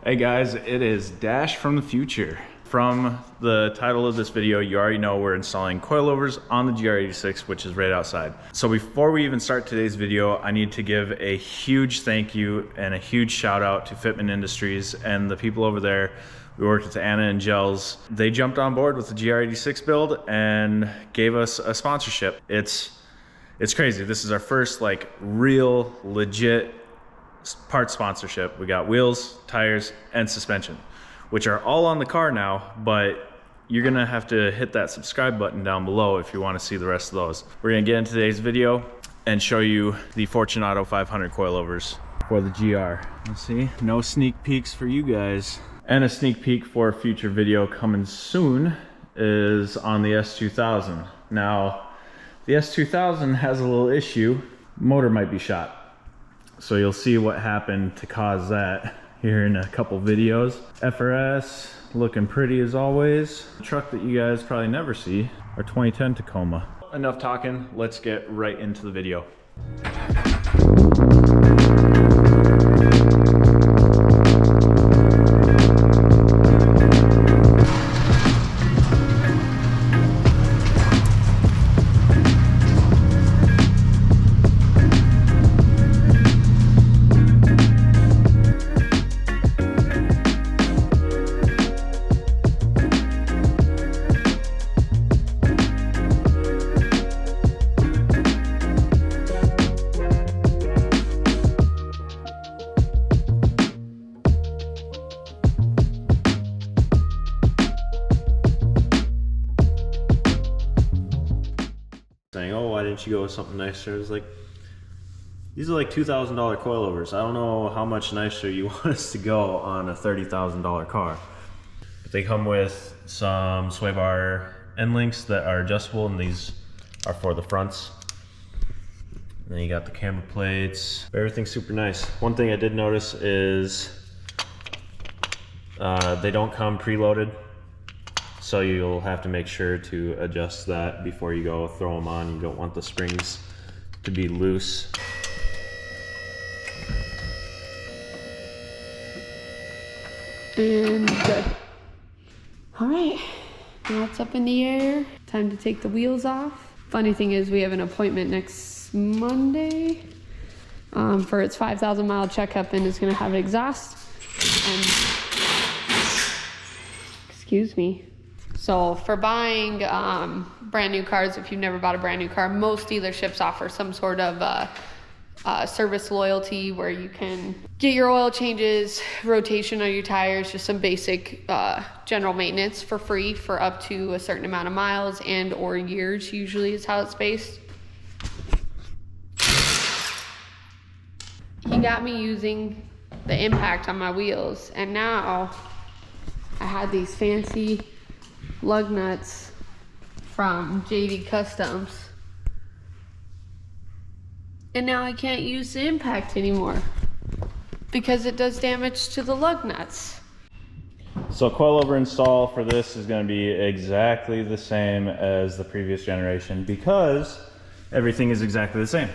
Hey guys, it is Dash from the future. From the title of this video, you already know we're installing coilovers on the GR86, which is right outside. So before we even start today's video, I need to give a huge thank you and a huge shout out to Fitment Industries and the people over there. We worked with Anna and Gels. They jumped on board with the GR86 build and gave us a sponsorship. It's crazy. This is our first like real legit part sponsorship. We got wheels, tires, and suspension, which are all on the car now, but you're gonna have to hit that subscribe button down below if you wanna see the rest of those. We're gonna get into today's video and show you the Fortunato 500 coilovers for the GR. Let's see, no sneak peeks for you guys. And a sneak peek for a future video coming soon is on the S2000. Now, the S2000 has a little issue. Motor might be shot. So you'll see what happened to cause that here in a couple videos. FRS looking pretty as always. The truck that you guys probably never see, our 2010 Tacoma. Enough talking, let's get right into the video. Saying, oh, why didn't you go with something nicer? It was like, these are like $2,000 coilovers. I don't know how much nicer you want us to go on a $30,000 car. But they come with some sway bar end links that are adjustable, and these are for the fronts. And then you got the camber plates. Everything's super nice. One thing I did notice is they don't come preloaded. So you'll have to make sure to adjust that before you go throw them on. You don't want the springs to be loose. And good. All right, now it's up in the air. Time to take the wheels off. Funny thing is we have an appointment next Monday for its 5,000 mile checkup, and it's gonna have exhaust. And, excuse me. So for buying brand new cars, if you've never bought a brand new car, most dealerships offer some sort of service loyalty where you can get your oil changes, rotation on your tires, just some basic general maintenance for free for up to a certain amount of miles and or years, usually is how it's based. He got me using the impact on my wheels, and now I had these fancy lug nuts from JD Customs, and now I can't use the impact anymore because it does damage to the lug nuts. So coilover install for this is going to be exactly the same as the previous generation because everything is exactly the same.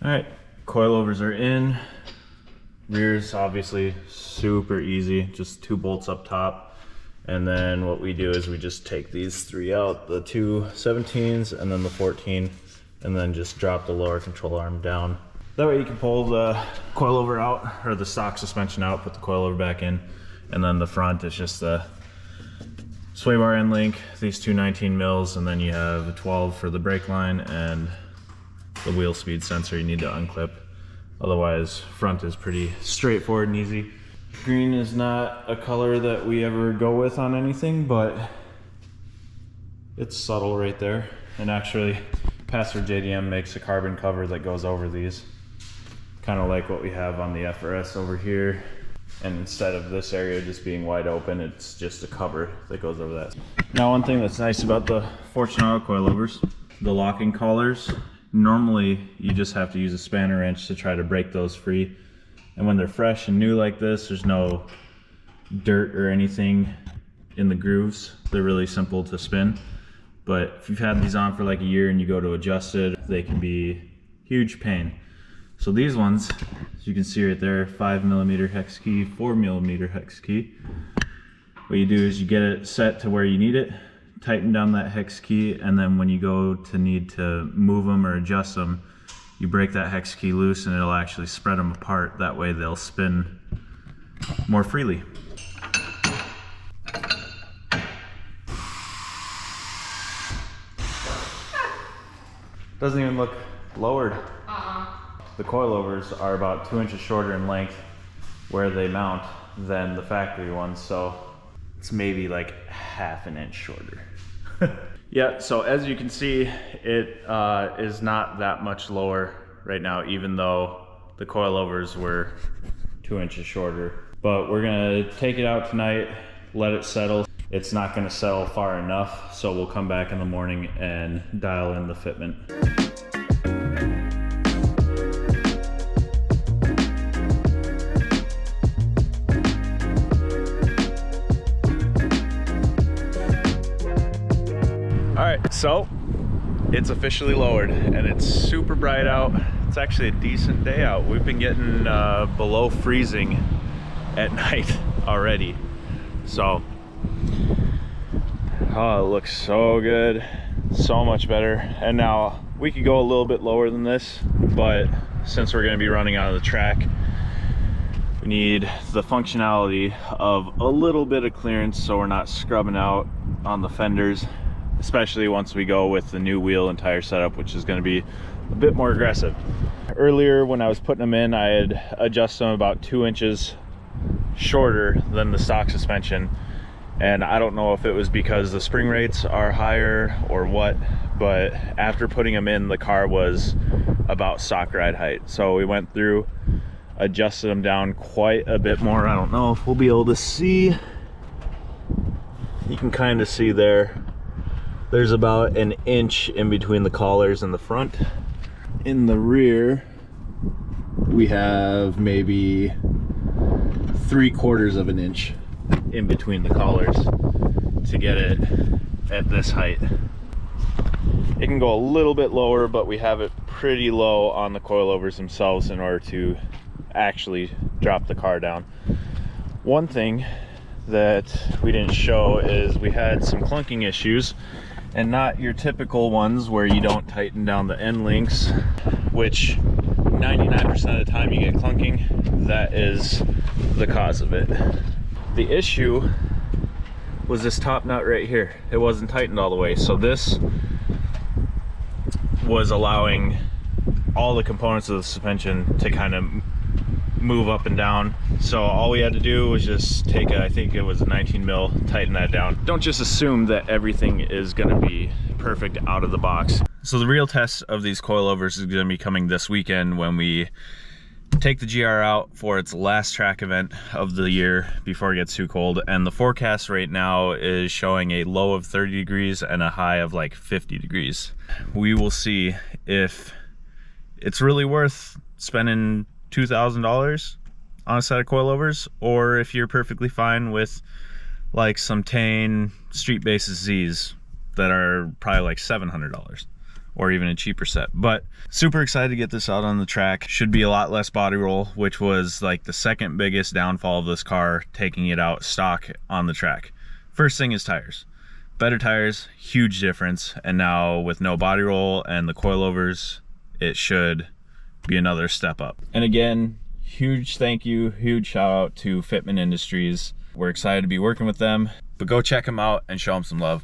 All right, coilovers are in. Rears obviously super easy, just 2 bolts up top. And then what we do is we just take these 3 out, the 2 17s and then the 14, and then just drop the lower control arm down. That way you can pull the coilover out, or the stock suspension out, put the coilover back in. And then the front is just the sway bar end link, these 2 19 mils, and then you have a 12 for the brake line and the wheel speed sensor you need to unclip. Otherwise, front is pretty straightforward and easy. Green is not a color that we ever go with on anything, but it's subtle right there. And actually, Pastor JDM makes a carbon cover that goes over these. Kind of like what we have on the FRS over here. And instead of this area just being wide open, it's just a cover that goes over that. Now, one thing that's nice about the Fortunato coilovers, the locking collars Normally you just have to use a spanner wrench to try to break those free. And when they're fresh and new like this, there's no dirt or anything in the grooves. They're really simple to spin. But if you've had these on for like a year and you go to adjust it, they can be huge pain. So these ones, as you can see right there, 5mm hex key, 4mm hex key. What you do is you get it set to where you need it, tighten down that hex key, and then when you go to need to move them or adjust them, you break that hex key loose and it'll actually spread them apart. That way they'll spin more freely. Doesn't even look lowered. The coilovers are about 2 inches shorter in length where they mount than the factory ones, so it's maybe like ½ an inch shorter. Yeah, so as you can see, it is not that much lower right now, even though the coilovers were 2 inches shorter. But we're gonna take it out tonight, let it settle. It's not gonna settle far enough, so we'll come back in the morning and dial in the fitment. All right, so it's officially lowered and it's super bright out. It's actually a decent day out. We've been getting below freezing at night already. So, oh, it looks so good, so much better. And now we could go a little bit lower than this, but since we're gonna be running out of the track, we need the functionality of a little bit of clearance so we're not scrubbing out on the fenders, especially once we go with the new wheel and tire setup, which is going to be a bit more aggressive. Earlier when I was putting them in, I had adjusted them about 2 inches shorter than the stock suspension, and I don't know if it was because the spring rates are higher or what, but after putting them in, the car was about stock ride height. So we went through, adjusted them down quite a bit more. I don't know if we'll be able to see. You can kind of see there's about an inch in between the collars and the front. In the rear, we have maybe 3/4 of an inch in between the collars to get it at this height. It can go a little bit lower, but we have it pretty low on the coilovers themselves in order to actually drop the car down. One thing that we didn't show is we had some clunking issues, and not your typical ones where you don't tighten down the end links, which 99% of the time you get clunking. That is the cause of it. The issue was this top nut right here. It wasn't tightened all the way, so this was allowing all the components of the suspension to kind of move up and down. So all we had to do was just take I think it was a 19mm, tighten that down. Don't just assume that everything is gonna be perfect out of the box. So the real test of these coilovers is gonna be coming this weekend when we take the GR out for its last track event of the year before it gets too cold. And the forecast right now is showing a low of 30 degrees and a high of like 50 degrees. We will see if it's really worth spending $2,000 on a set of coilovers, or if you're perfectly fine with like some Tane street basis Z's that are probably like $700 or even a cheaper set. But super excited to get this out on the track. Should be a lot less body roll, which was like the second biggest downfall of this car, taking it out stock on the track. First thing is tires. Better tires, huge difference. And now with no body roll and the coilovers, it should be another step up. And again, huge thank you, huge shout out to Fitment Industries. We're excited to be working with them, but go check them out and show them some love.